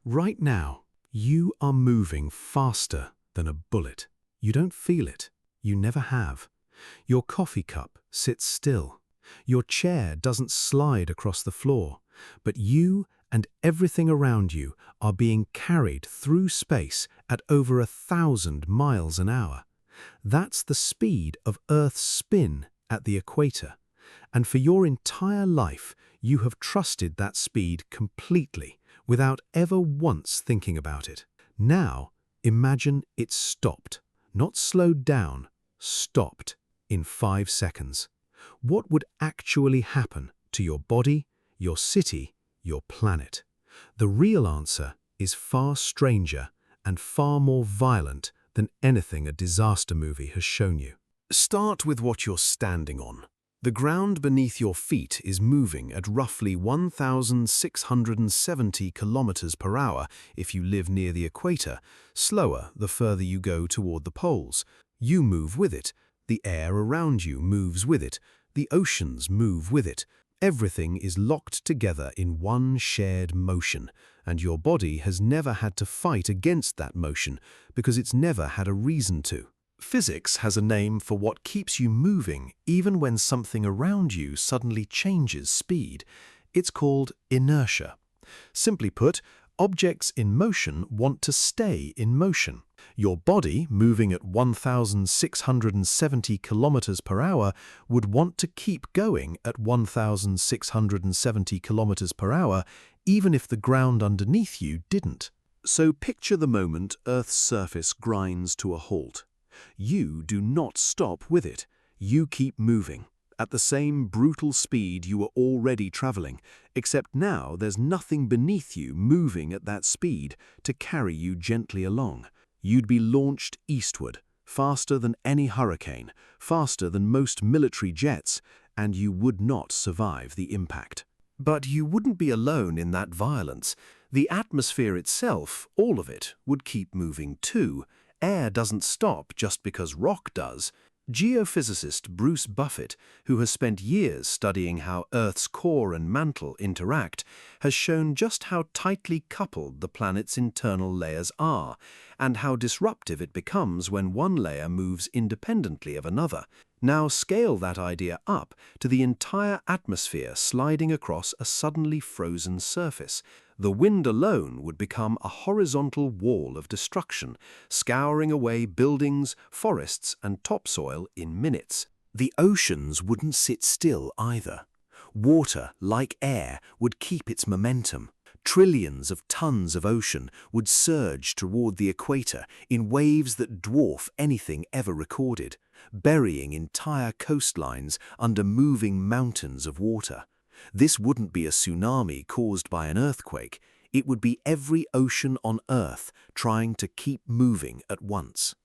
Right now, you are moving faster than a bullet. You don't feel it. You never have. Your coffee cup sits still. Your chair doesn't slide across the floor. But you and everything around you are being carried through space at over 1,000 miles an hour. That's the speed of Earth's spin at the equator. And for your entire life, you have trusted that speed completely, without ever once thinking about it. Now, imagine it stopped. Not slowed down, stopped in 5 seconds. What would actually happen to your body, your city, your planet? The real answer is far stranger and far more violent than anything a disaster movie has shown you. Start with what you're standing on. The ground beneath your feet is moving at roughly 1,670 kilometers per hour if you live near the equator, slower the further you go toward the poles. You move with it. The air around you moves with it. The oceans move with it. Everything is locked together in one shared motion, and your body has never had to fight against that motion because it's never had a reason to. Physics has a name for what keeps you moving even when something around you suddenly changes speed. It's called inertia. Simply put, objects in motion want to stay in motion. Your body, moving at 1,670 kilometers per hour, would want to keep going at 1,670 kilometers per hour, even if the ground underneath you didn't. So picture the moment Earth's surface grinds to a halt. You do not stop with it. You keep moving at the same brutal speed you were already traveling, except now there's nothing beneath you moving at that speed to carry you gently along. You'd be launched eastward, faster than any hurricane, faster than most military jets, and you would not survive the impact. But you wouldn't be alone in that violence. The atmosphere itself, all of it, would keep moving too. Air doesn't stop just because rock does. Geophysicist Bruce Buffett, who has spent years studying how Earth's core and mantle interact, has shown just how tightly coupled the planet's internal layers are, and how disruptive it becomes when one layer moves independently of another. Now scale that idea up to the entire atmosphere sliding across a suddenly frozen surface. The wind alone would become a horizontal wall of destruction, scouring away buildings, forests, and topsoil in minutes. The oceans wouldn't sit still either. Water, like air, would keep its momentum. Trillions of tons of ocean would surge toward the equator in waves that dwarf anything ever recorded, burying entire coastlines under moving mountains of water. This wouldn't be a tsunami caused by an earthquake. It would be every ocean on Earth trying to keep moving at once.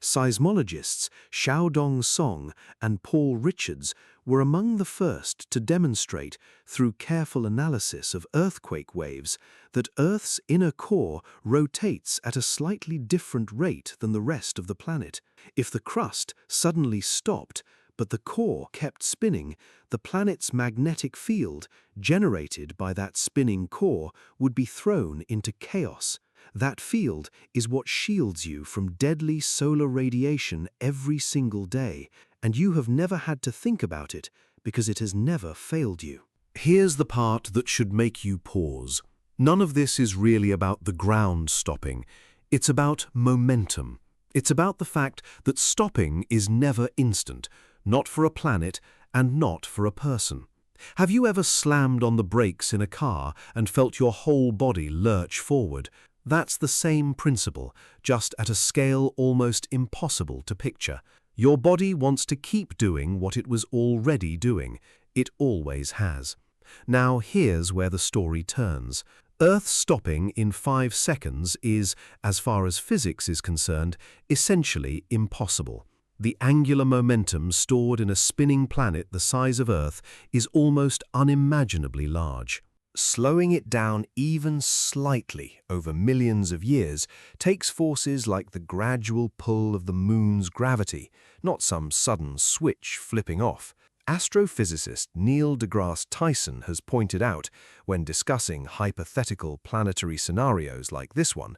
Seismologists Xiaodong Song and Paul Richards were among the first to demonstrate, through careful analysis of earthquake waves, that Earth's inner core rotates at a slightly different rate than the rest of the planet. If the crust suddenly stopped, but the core kept spinning, the planet's magnetic field, generated by that spinning core, would be thrown into chaos. That field is what shields you from deadly solar radiation every single day, and you have never had to think about it because it has never failed you. Here's the part that should make you pause. None of this is really about the ground stopping. It's about momentum. It's about the fact that stopping is never instant, not for a planet and not for a person. Have you ever slammed on the brakes in a car and felt your whole body lurch forward? That's the same principle, just at a scale almost impossible to picture. Your body wants to keep doing what it was already doing. It always has. Now here's where the story turns. Earth stopping in 5 seconds is, as far as physics is concerned, essentially impossible. The angular momentum stored in a spinning planet the size of Earth is almost unimaginably large. Slowing it down even slightly over millions of years takes forces like the gradual pull of the moon's gravity, not some sudden switch flipping off. Astrophysicist Neil deGrasse Tyson has pointed out, when discussing hypothetical planetary scenarios like this one,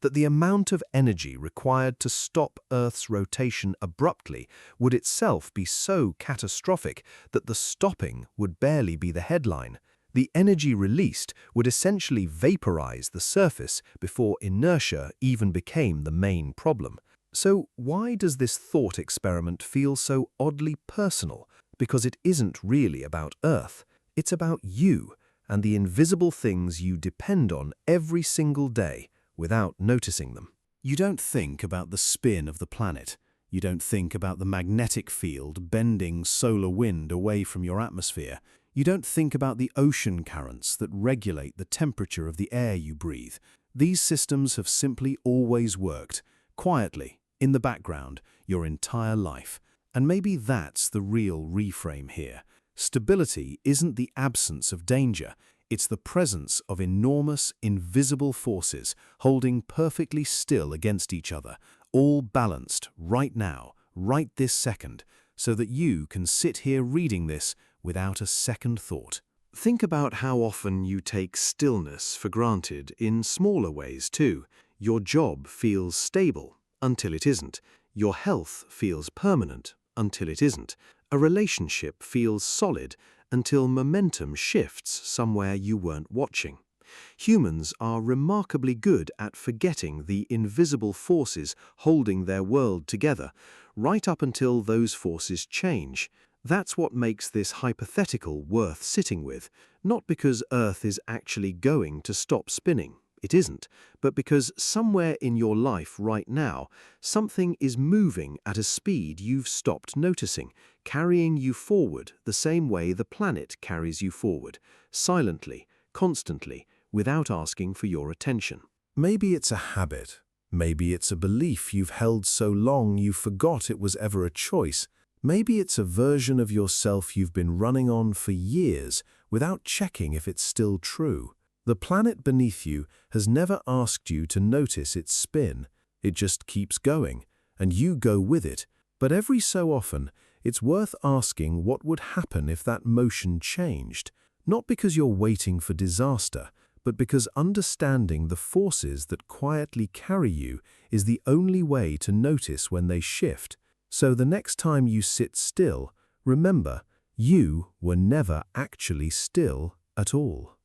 that the amount of energy required to stop Earth's rotation abruptly would itself be so catastrophic that the stopping would barely be the headline. The energy released would essentially vaporize the surface before inertia even became the main problem. So why does this thought experiment feel so oddly personal? Because it isn't really about Earth. It's about you and the invisible things you depend on every single day without noticing them. You don't think about the spin of the planet. You don't think about the magnetic field bending solar wind away from your atmosphere. You don't think about the ocean currents that regulate the temperature of the air you breathe. These systems have simply always worked, quietly, in the background, your entire life. And maybe that's the real reframe here. Stability isn't the absence of danger. It's the presence of enormous, invisible forces holding perfectly still against each other, all balanced right now, right this second, so that you can sit here reading this without a second thought. Think about how often you take stillness for granted in smaller ways too. Your job feels stable until it isn't. Your health feels permanent until it isn't. A relationship feels solid until momentum shifts somewhere you weren't watching. Humans are remarkably good at forgetting the invisible forces holding their world together, right up until those forces change. That's what makes this hypothetical worth sitting with, not because Earth is actually going to stop spinning. It isn't, but because somewhere in your life right now, something is moving at a speed you've stopped noticing, carrying you forward the same way the planet carries you forward, silently, constantly, without asking for your attention. Maybe it's a habit. Maybe it's a belief you've held so long you forgot it was ever a choice. Maybe it's a version of yourself you've been running on for years without checking if it's still true. The planet beneath you has never asked you to notice its spin. It just keeps going, and you go with it. But every so often, it's worth asking what would happen if that motion changed. Not because you're waiting for disaster, but because understanding the forces that quietly carry you is the only way to notice when they shift. So the next time you sit still, remember, you were never actually still at all.